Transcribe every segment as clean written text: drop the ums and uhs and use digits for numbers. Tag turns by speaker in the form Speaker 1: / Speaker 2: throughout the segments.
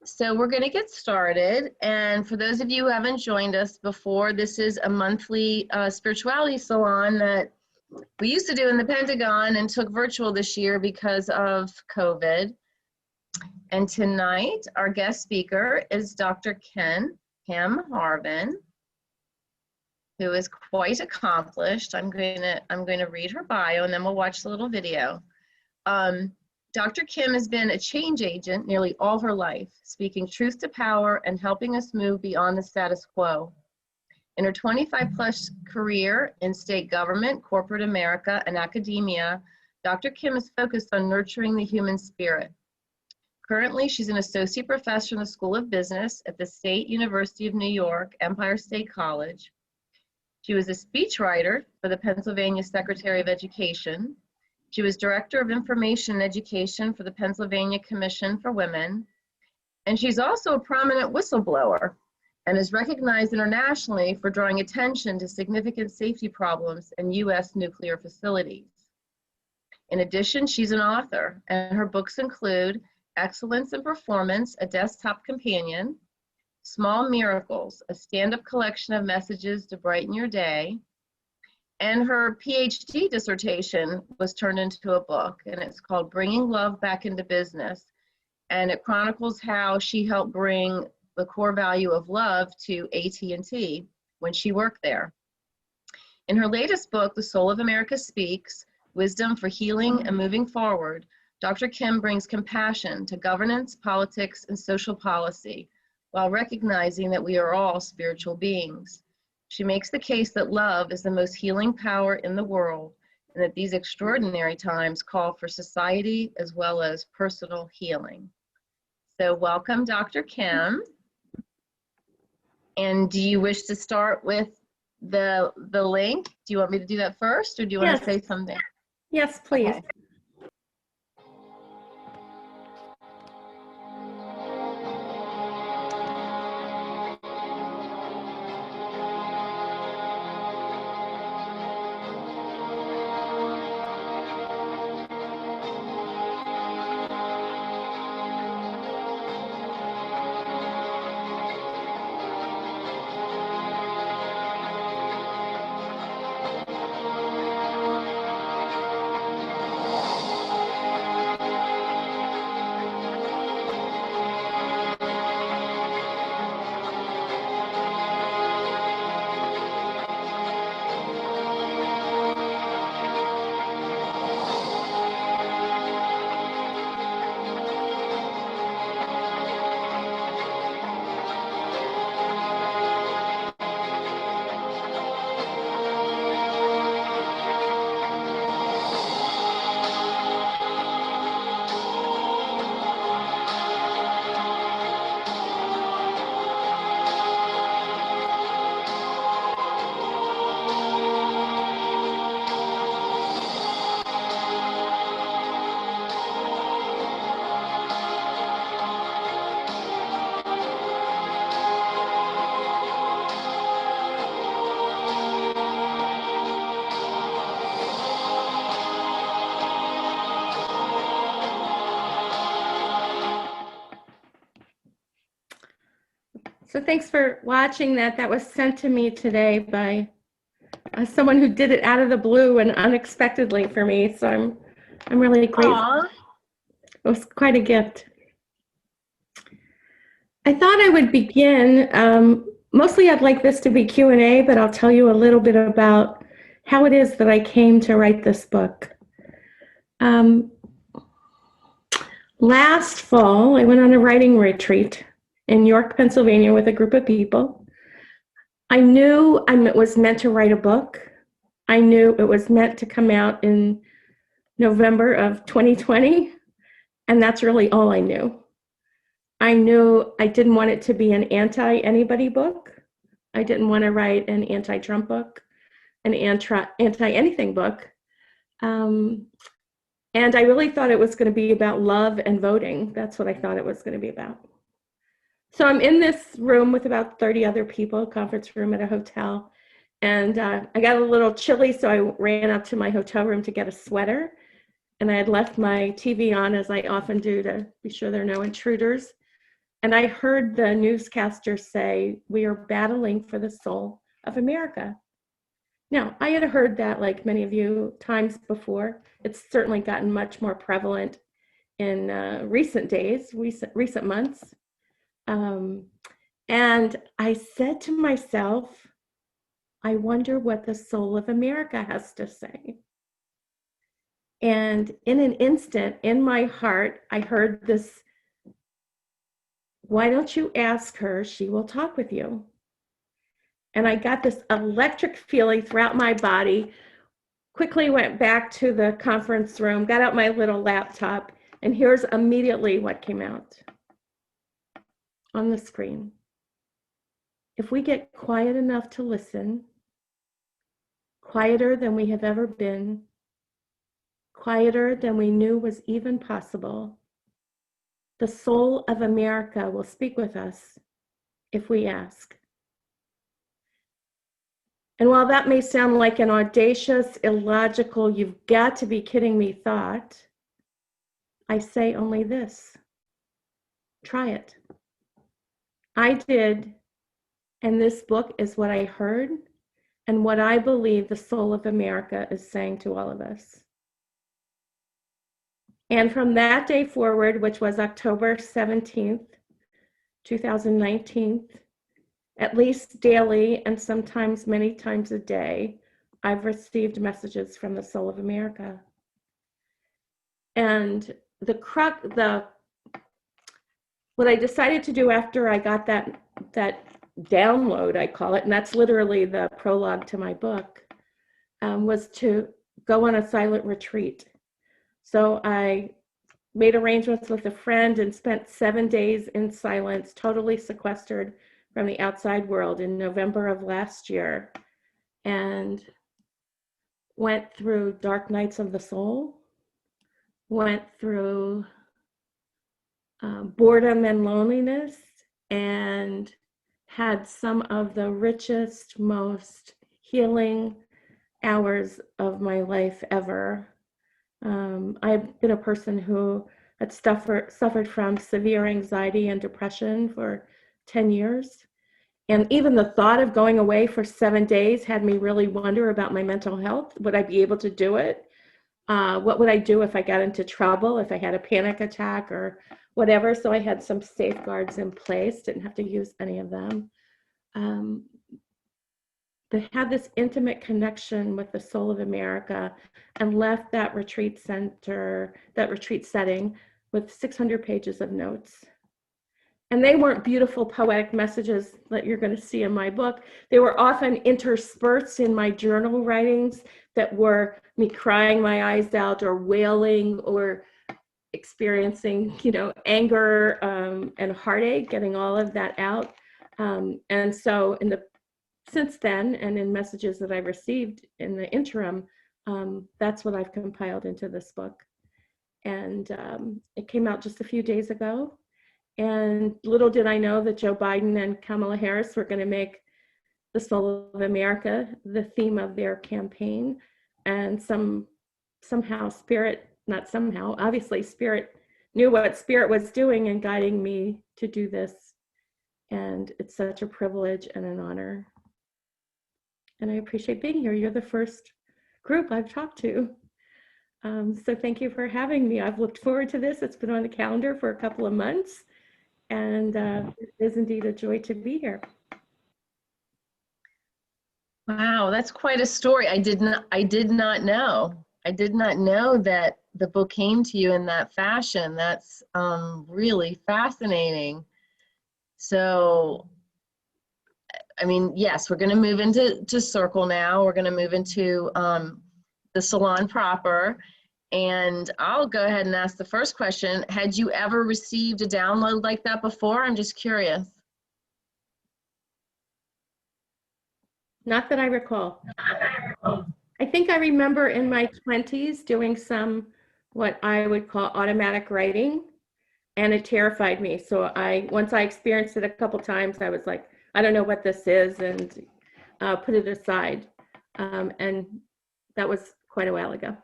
Speaker 1: So we're going to get started. And for those of you who haven't joined us before, this is a monthly spirituality salon that we used to do in the Pentagon and took virtual this year because of COVID. And tonight, our guest speaker is Dr. Kymn Harvin, who is quite accomplished. I'm going to read her bio and then we'll watch the little video. Dr. Kymn has been a change agent nearly all her life, speaking truth to power and helping us move beyond the status quo. In her 25-plus career in state government, corporate America, and academia, Dr. Kymn is focused on nurturing the human spirit. Currently, she's an associate professor in the School of Business at the State University of New York, Empire State College. She was a speechwriter for the Pennsylvania Secretary of Education. She was Director of Information and Education for the Pennsylvania Commission for Women. And she's also a prominent whistleblower and is recognized internationally for drawing attention to significant safety problems in U.S. nuclear facilities. In addition, she's an author, and her books include Excellence in Performance, a Desktop Companion, Small Miracles, a stand-up collection of messages to brighten your day, and her PhD dissertation was turned into a book, and it's called Bringing Love Back into Business, and it chronicles how she helped bring the core value of love to AT&T when she worked there. In her latest book, The Soul of America Speaks, Wisdom for Healing and Moving Forward, Dr. Kymn brings compassion to governance, politics, and social policy, while recognizing that we are all spiritual beings. She makes the case that love is the most healing power in the world, and that these extraordinary times call for society as well as personal healing. So welcome, Dr. Kymn. And do you wish to start with the link? Do you want me to do that first, or do you want to say something?
Speaker 2: Yes, please.
Speaker 1: Okay.
Speaker 2: So thanks for watching that. That was sent to me today by someone who did it out of the blue and unexpectedly for me. So I'm really grateful.
Speaker 1: Aww.
Speaker 2: It was quite a gift. I thought I would begin. Mostly I'd like this to be Q&A, but I'll tell you a little bit about how it is that I came to write this book. Last fall, I went on a writing retreat in York, Pennsylvania with a group of people. I knew I was meant to write a book. I knew it was meant to come out in November of 2020, and that's really all I knew. I knew I didn't want it to be an anti-anybody book. I didn't want to write an anti-Trump book, an anti-anything book. And I really thought it was going to be about love and voting. That's what I thought it was going to be about. So I'm in this room with about 30 other people, conference room at a hotel. And I got a little chilly, so I ran up to my hotel room to get a sweater. And I had left my TV on, as I often do, to be sure there are no intruders. And I heard the newscaster say, we are battling for the soul of America. Now, I had heard that, like many of you, times before. It's certainly gotten much more prevalent in recent days, recent months. And I said to myself, I wonder what the soul of America has to say. And in an instant, in my heart, I heard this, why don't you ask her? She will talk with you. And I got this electric feeling throughout my body, quickly went back to the conference room, got out my little laptop, and here's immediately what came out on the screen. If we get quiet enough to listen, quieter than we have ever been, quieter than we knew was even possible, the soul of America will speak with us if we ask. And while that may sound like an audacious, illogical, you've got to be kidding me thought, I say only this: try it. I did, and this book is what I heard and what I believe the soul of America is saying to all of us. And from that day forward, which was October 17th, 2019, at least daily and sometimes many times a day, I've received messages from the soul of America. And what I decided to do after I got that download, I call it, and that's literally the prologue to my book, was to go on a silent retreat. So I made arrangements with a friend and spent 7 days in silence, totally sequestered from the outside world in November of last year, and went through dark nights of the soul, went through boredom and loneliness, and had some of the richest, most healing hours of my life ever. I've been a person who had suffered from severe anxiety and depression for 10 years. And even the thought of going away for 7 days had me really wonder about my mental health. Would I be able to do it? What would I do if I got into trouble, if I had a panic attack or whatever? So I had some safeguards in place, didn't have to use any of them. But had this intimate connection with the soul of America and left that retreat setting with 600 pages of notes. And they weren't beautiful poetic messages that you're going to see in my book. They were often interspersed in my journal writings that were me crying my eyes out or wailing or experiencing, anger and heartache, getting all of that out. And so since then, and in messages that I've received in the interim, that's what I've compiled into this book. And it came out just a few days ago. And little did I know that Joe Biden and Kamala Harris were going to make the soul of America the theme of their campaign. And somehow obviously Spirit knew what Spirit was doing and guiding me to do this. And it's such a privilege and an honor. And I appreciate being here. You're the first group I've talked to. So thank you for having me. I've looked forward to this. It's been on the calendar for a couple of months. And it is indeed a joy to be here.
Speaker 1: Wow, that's quite a story. I did not know. I did not know that the book came to you in that fashion. That's really fascinating. So, I mean, yes, we're going to move into Circle now. We're going to move into the Salon proper. And I'll go ahead and ask the first question. Had you ever received a download like that before? I'm just curious.
Speaker 2: Not that I recall. I think I remember in my 20s doing some what I would call automatic writing, and it terrified me. So once I experienced it a couple times, I was like, I don't know what this is, and put it aside. And that was quite a while ago.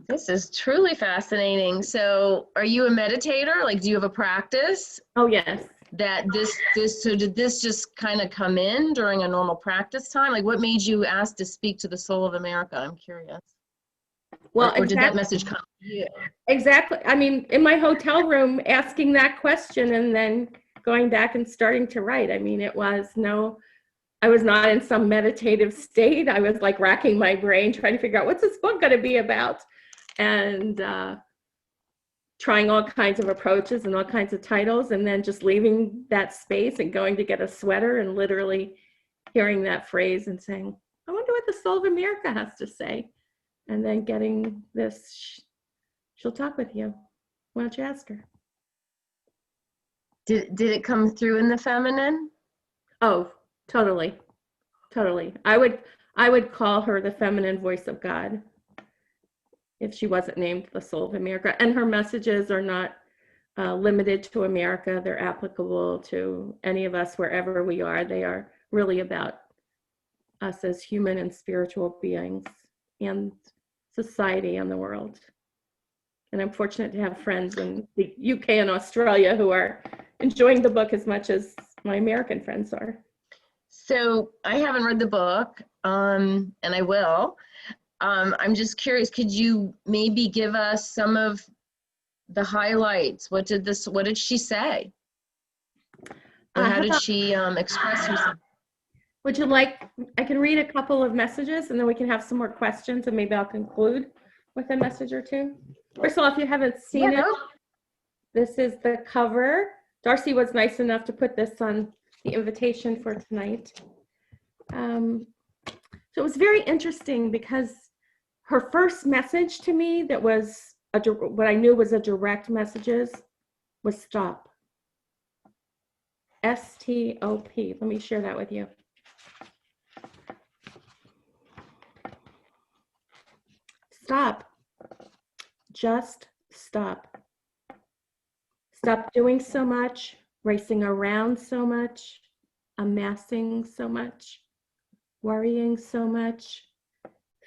Speaker 1: This is truly fascinating. So are you a meditator? Like, do you have a practice
Speaker 2: Oh, yes.
Speaker 1: that so did this just kind of come in during a normal practice time? Like, what made you ask to speak to the soul of America? I'm curious.
Speaker 2: Well,
Speaker 1: Or did that
Speaker 2: exactly.
Speaker 1: message come to you?
Speaker 2: Exactly. I mean, in my hotel room, asking that question and then going back and starting to write. I mean, I was not in some meditative state. I was like racking my brain, trying to figure out what's this book going to be about, and trying all kinds of approaches and all kinds of titles, and then just leaving that space and going to get a sweater and literally hearing that phrase and saying, I wonder what the soul of America has to say. And then getting this, she'll talk with you. Why don't you ask her?
Speaker 1: Did it come through in the feminine?
Speaker 2: Oh, totally. Totally. I would call her the feminine voice of God if she wasn't named the soul of America. And her messages are not limited to America. They're applicable to any of us wherever we are. They are really about us as human and spiritual beings and society and the world. And I'm fortunate to have friends in the UK and Australia who are enjoying the book as much as my American friends are.
Speaker 1: So I haven't read the book, and I will. I'm just curious, could you maybe give us some of the highlights? What did she say? And how did she express herself?
Speaker 2: Would you like, I can read a couple of messages and then we can have some more questions and maybe I'll conclude with a message or two. First of all, if you haven't seen it, this is the cover. Darcy was nice enough to put this on the invitation for tonight. So it was very interesting because her first message to me that was what I knew was a direct message was stop. S-T-O-P. Let me share that with you. Stop. Just stop. Stop doing so much, racing around so much, amassing so much, worrying so much,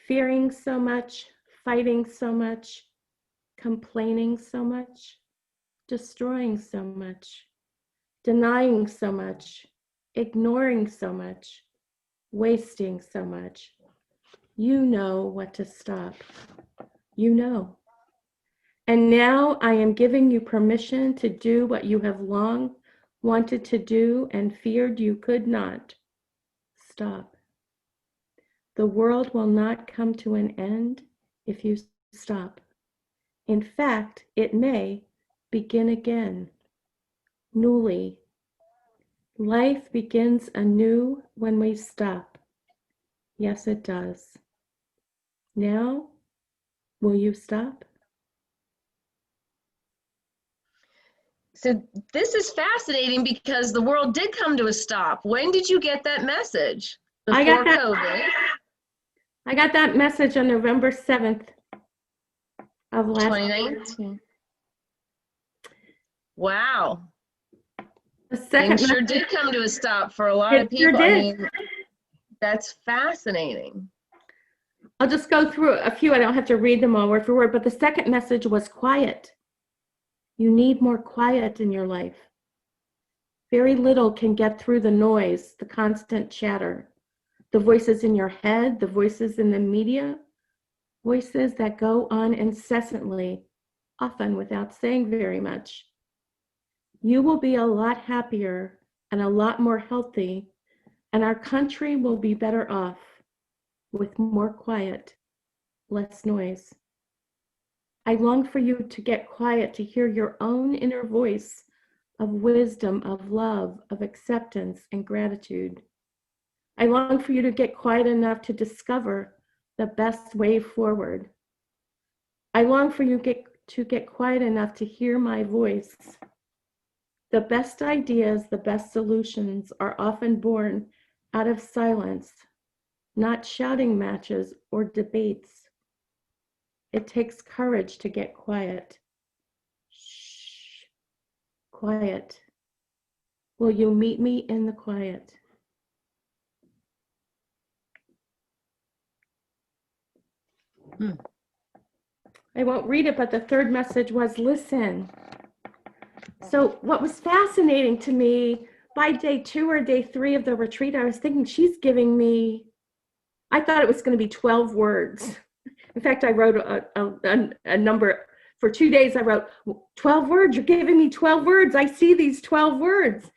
Speaker 2: fearing so much, fighting so much, complaining so much, destroying so much, denying so much, ignoring so much, wasting so much. You know what to stop. You know. And now I am giving you permission to do what you have long wanted to do and feared you could not. Stop. The world will not come to an end if you stop. In fact, it may begin again, newly. Life begins anew when we stop. Yes, it does. Now, will you stop?
Speaker 1: So this is fascinating because the world did come to a stop. When did you get that message? Before COVID?
Speaker 2: I got that message on November 7th of last
Speaker 1: 2019. Wow.
Speaker 2: The second
Speaker 1: Things sure did come to a stop for a lot of people.
Speaker 2: Sure did.
Speaker 1: I mean, that's fascinating.
Speaker 2: I'll just go through a few. I don't have to read them all word for word, but the second message was quiet. You need more quiet in your life. Very little can get through the noise, the constant chatter, the voices in your head, the voices in the media, voices that go on incessantly, often without saying very much. You will be a lot happier and a lot more healthy, and our country will be better off with more quiet, less noise. I long for you to get quiet, to hear your own inner voice of wisdom, of love, of acceptance and gratitude. I long for you to get quiet enough to discover the best way forward. I long for you to get quiet enough to hear my voice. The best ideas, the best solutions are often born out of silence, not shouting matches or debates. It takes courage to get quiet. Shh, quiet. Will you meet me in the quiet? I won't read it, but the third message was listen. So what was fascinating to me, by day 2 or day 3 of the retreat, I was thinking she's giving me, I thought it was going to be 12 words. In fact, I wrote a number. For 2 days, I wrote 12 words. You're giving me 12 words. I see these 12 words.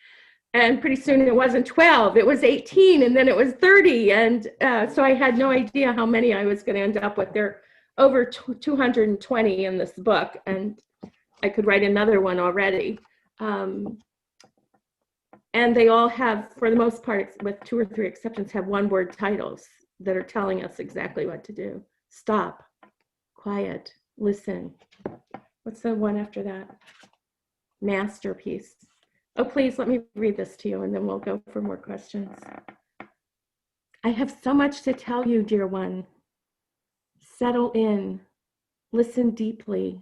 Speaker 2: And pretty soon it wasn't 12, it was 18, and then it was 30. And so I had no idea how many I was going to end up with. There are over 220 in this book, and I could write another one already. And they all have, for the most part, with 2 or 3 exceptions, have one-word titles that are telling us exactly what to do. Stop, quiet, listen. What's the one after that? Masterpiece. Oh, please let me read this to you and then we'll go for more questions. I have so much to tell you, dear one. Settle in, listen deeply.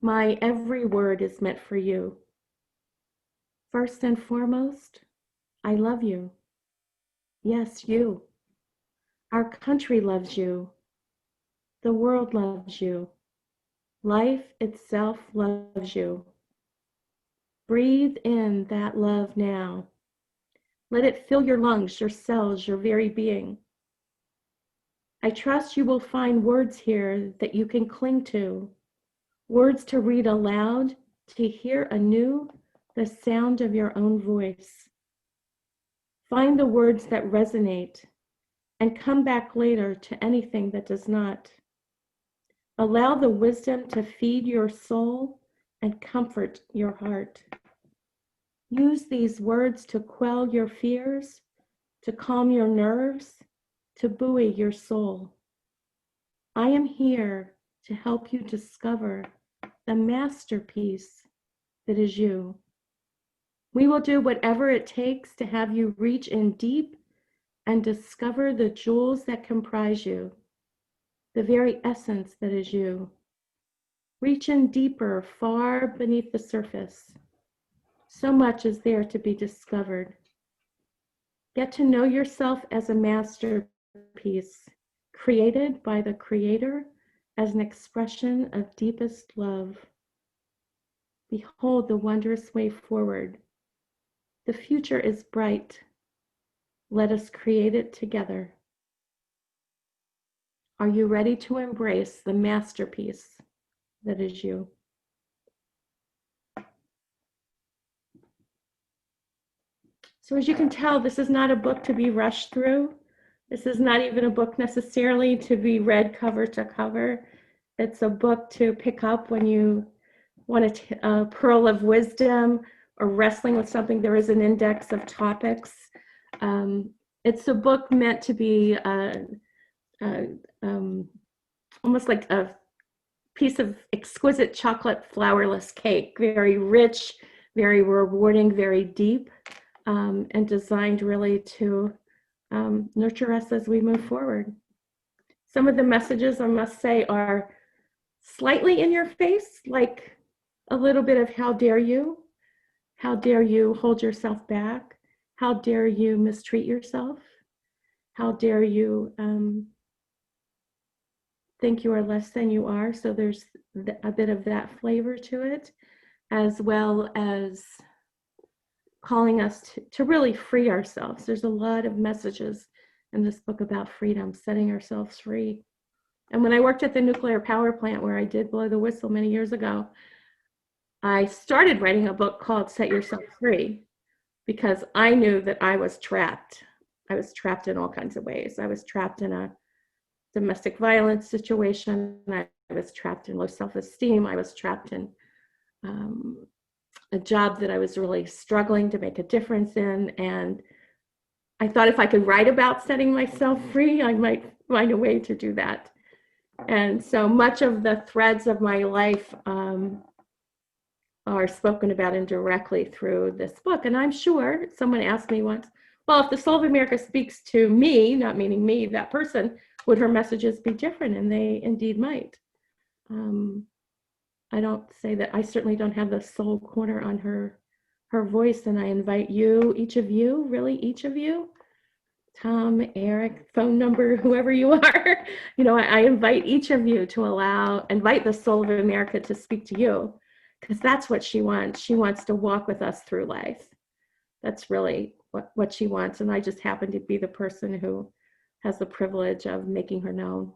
Speaker 2: My every word is meant for you. First and foremost, I love you. Yes, you. Our country loves you. The world loves you. Life itself loves you. Breathe in that love now. Let it fill your lungs, your cells, your very being. I trust you will find words here that you can cling to, words to read aloud, to hear anew the sound of your own voice. Find the words that resonate and come back later to anything that does not. Allow the wisdom to feed your soul and comfort your heart. Use these words to quell your fears, to calm your nerves, to buoy your soul. I am here to help you discover the masterpiece that is you. We will do whatever it takes to have you reach in deep and discover the jewels that comprise you, the very essence that is you. Reach in deeper, far beneath the surface. So much is there to be discovered. Get to know yourself as a masterpiece, created by the Creator as an expression of deepest love. Behold the wondrous way forward. The future is bright. Let us create it together. Are you ready to embrace the masterpiece that is you? So as you can tell, this is not a book to be rushed through. This is not even a book necessarily to be read cover to cover. It's a book to pick up when you want a pearl of wisdom or wrestling with something. There is an index of topics. It's a book meant to be almost like a piece of exquisite chocolate flourless cake, very rich, very rewarding, very deep, and designed really to nurture us as we move forward. Some of the messages, I must say, are slightly in your face, like a little bit of how dare you hold yourself back, how dare you mistreat yourself, how dare you think you are less than you are. So there's a bit of that flavor to it, as well as calling us to really free ourselves. There's a lot of messages in this book about freedom, setting ourselves free. And when I worked at the nuclear power plant where I did blow the whistle many years ago, I started writing a book called Set Yourself Free because I knew that I was trapped. I was trapped in all kinds of ways. I was trapped in a domestic violence situation. I was trapped in low self-esteem. I was trapped in a job that I was really struggling to make a difference in. And I thought if I could write about setting myself free, I might find a way to do that. And so much of the threads of my life are spoken about indirectly through this book. And I'm sure someone asked me once, well, if the Soul of America speaks to me, not meaning me, that person, would her messages be different? And they indeed might. I don't say that, I certainly don't have the soul corner on her voice, and I invite you, each of you, really each of you, Tom, Eric, phone number, whoever you are, I invite each of you to invite the soul of America to speak to you, because that's what she wants. She wants to walk with us through life. That's really what she wants. And I just happen to be the person who has the privilege of making her known.